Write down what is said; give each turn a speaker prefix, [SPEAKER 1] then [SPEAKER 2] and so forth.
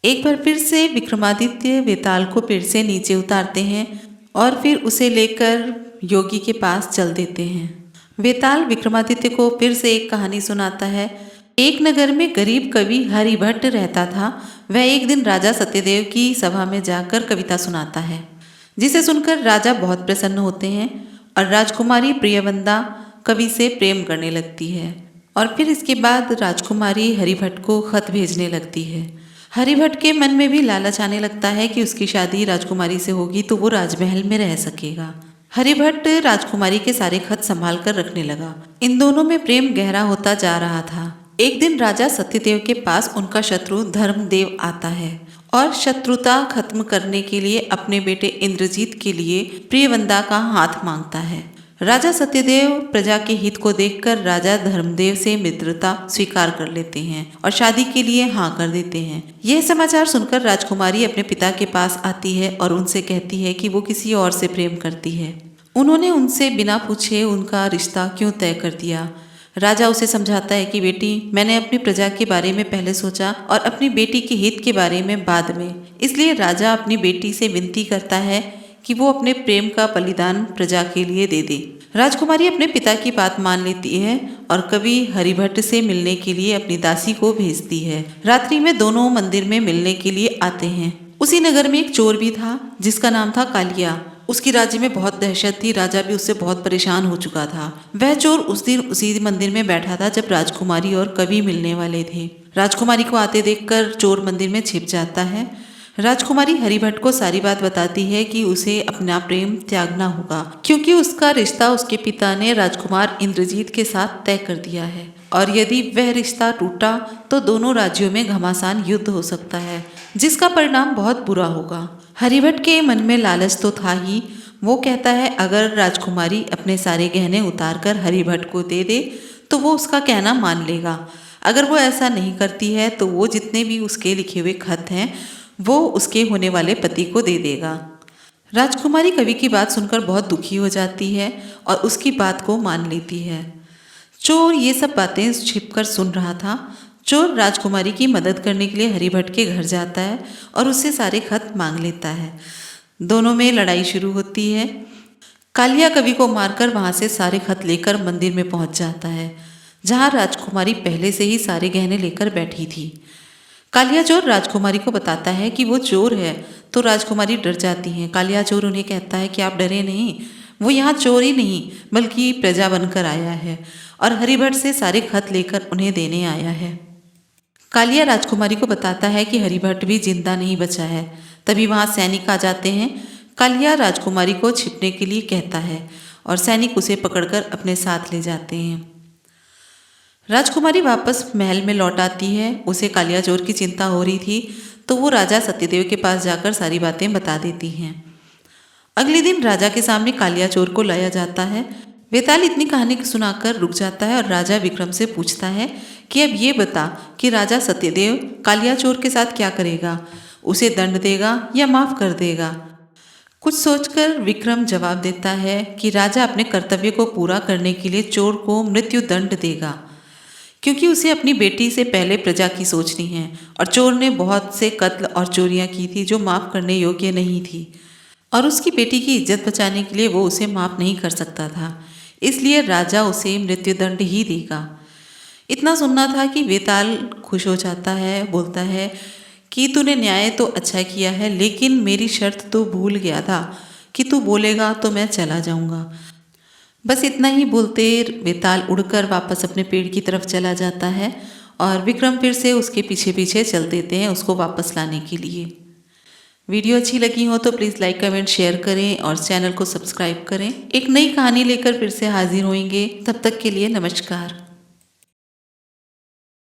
[SPEAKER 1] एक बार फिर से विक्रमादित्य वेताल को पेड़ से नीचे उतारते हैं और फिर उसे लेकर योगी के पास चल देते हैं। वेताल विक्रमादित्य को फिर से एक कहानी सुनाता है। एक नगर में गरीब कवि हरिभट्ट रहता था। वह एक दिन राजा सत्यदेव की सभा में जाकर कविता सुनाता है, जिसे सुनकर राजा बहुत प्रसन्न होते हैं और राजकुमारी प्रियवंदा कवि से प्रेम करने लगती है। और फिर इसके बाद राजकुमारी हरिभट्ट को खत भेजने लगती है। हरिभट्ट के मन में भी लालच आने लगता है कि उसकी शादी राजकुमारी से होगी तो वो राजमहल में रह सकेगा। हरिभट्ट राजकुमारी के सारे खत संभाल कर रखने लगा। इन दोनों में प्रेम गहरा होता जा रहा था। एक दिन राजा सत्यदेव के पास उनका शत्रु धर्मदेव आता है और शत्रुता खत्म करने के लिए अपने बेटे इंद्रजीत के लिए प्रियवंदा का हाथ मांगता है। राजा सत्यदेव प्रजा के हित को देखकर राजा धर्मदेव से मित्रता स्वीकार कर लेते हैं और शादी के लिए हाँ कर देते हैं। यह समाचार सुनकर राजकुमारी अपने पिता के पास आती है और उनसे कहती है कि वो किसी और से प्रेम करती है। उन्होंने उनसे बिना पूछे उनका रिश्ता क्यों तय कर दिया। राजा उसे समझाता है कि बेटी, मैंने अपनी प्रजा के बारे में पहले सोचा और अपनी बेटी के हित के बारे में बाद में। इसलिए राजा अपनी बेटी से विनती करता है कि वो अपने प्रेम का बलिदान प्रजा के लिए दे दे। राजकुमारी अपने पिता की बात मान लेती है और कवि हरिभट्ट से मिलने के लिए अपनी दासी को भेजती है। रात्रि में दोनों मंदिर में मिलने के लिए आते हैं। उसी नगर में एक चोर भी था जिसका नाम था कालिया। उसकी राज्य में बहुत दहशत थी। राजा भी उससे बहुत परेशान हो चुका था। वह चोर उस दिन उसी मंदिर में बैठा था जब राजकुमारी और कवि मिलने वाले थे। राजकुमारी को आते देखकर चोर मंदिर में छिप जाता है। राजकुमारी हरिभट्ट को सारी बात बताती है कि उसे अपना प्रेम त्यागना होगा, क्योंकि उसका रिश्ता उसके पिता ने राजकुमार इंद्रजीत के साथ तय कर दिया है और यदि वह रिश्ता टूटा तो दोनों राज्यों में घमासान युद्ध हो सकता है, जिसका परिणाम बहुत बुरा होगा। हरिभट्ट के मन में लालच तो था ही। वो कहता है अगर राजकुमारी अपने सारे गहने उतार कर हरिभट्ट को दे दे तो वो उसका कहना मान लेगा। अगर वो ऐसा नहीं करती है तो वो जितने भी उसके लिखे हुए खत हैं वो उसके होने वाले पति को दे देगा। राजकुमारी कवि की बात सुनकर बहुत दुखी हो जाती है और उसकी बात को मान लेती है। चोर ये सब बातें छिपकर सुन रहा था। चोर राजकुमारी की मदद करने के लिए हरिभट्ट के घर जाता है और उससे सारे खत मांग लेता है। दोनों में लड़ाई शुरू होती है। कालिया कवि को मारकर वहां से सारे खत लेकर मंदिर में पहुंच जाता है, जहां राजकुमारी पहले से ही सारे गहने लेकर बैठी थी। कालिया चोर राजकुमारी को बताता है कि वो चोर है, तो राजकुमारी डर जाती है। कालिया चोर उन्हें कहता है कि आप डरे नहीं, वो यहाँ चोर ही नहीं बल्कि प्रजा बनकर आया है और हरिभट्ट से सारे खत लेकर उन्हें देने आया है। कालिया राजकुमारी को बताता है कि हरिभट्ट भी जिंदा नहीं बचा है। तभी वहाँ सैनिक आ जाते हैं। कालिया राजकुमारी को छिपने के लिए कहता है और सैनिक उसे पकड़कर अपने साथ ले जाते हैं। राजकुमारी वापस महल में लौट आती है। उसे कालिया चोर की चिंता हो रही थी तो वो राजा सत्यदेव के पास जाकर सारी बातें बता देती हैं। अगले दिन राजा के सामने कालिया चोर को लाया जाता है। वेताल इतनी कहानी सुनाकर रुक जाता है और राजा विक्रम से पूछता है कि अब ये बता कि राजा सत्यदेव कालिया चोर के साथ क्या करेगा, उसे दंड देगा या माफ कर देगा। कुछ सोचकर विक्रम जवाब देता है कि राजा अपने कर्तव्य को पूरा करने के लिए चोर को मृत्यु दंड देगा, क्योंकि उसे अपनी बेटी से पहले प्रजा की सोचनी है और चोर ने बहुत से कत्ल और चोरियां की थी जो माफ़ करने योग्य नहीं थी और उसकी बेटी की इज्जत बचाने के लिए वो उसे माफ़ नहीं कर सकता था। इसलिए राजा उसे मृत्युदंड ही देगा। इतना सुनना था कि वेताल खुश हो जाता है। बोलता है कि तूने न्याय तो अच्छा किया है, लेकिन मेरी शर्त तो भूल गया था कि तू बोलेगा तो मैं चला जाऊंगा। बस इतना ही बोलते वेताल उड़कर वापस अपने पेड़ की तरफ चला जाता है और विक्रम फिर से उसके पीछे पीछे चल देते हैं उसको वापस लाने के लिए। वीडियो अच्छी लगी हो तो प्लीज़ लाइक कमेंट शेयर करें और चैनल को सब्सक्राइब करें। एक नई कहानी लेकर फिर से हाजिर होंगे। तब तक के लिए नमस्कार।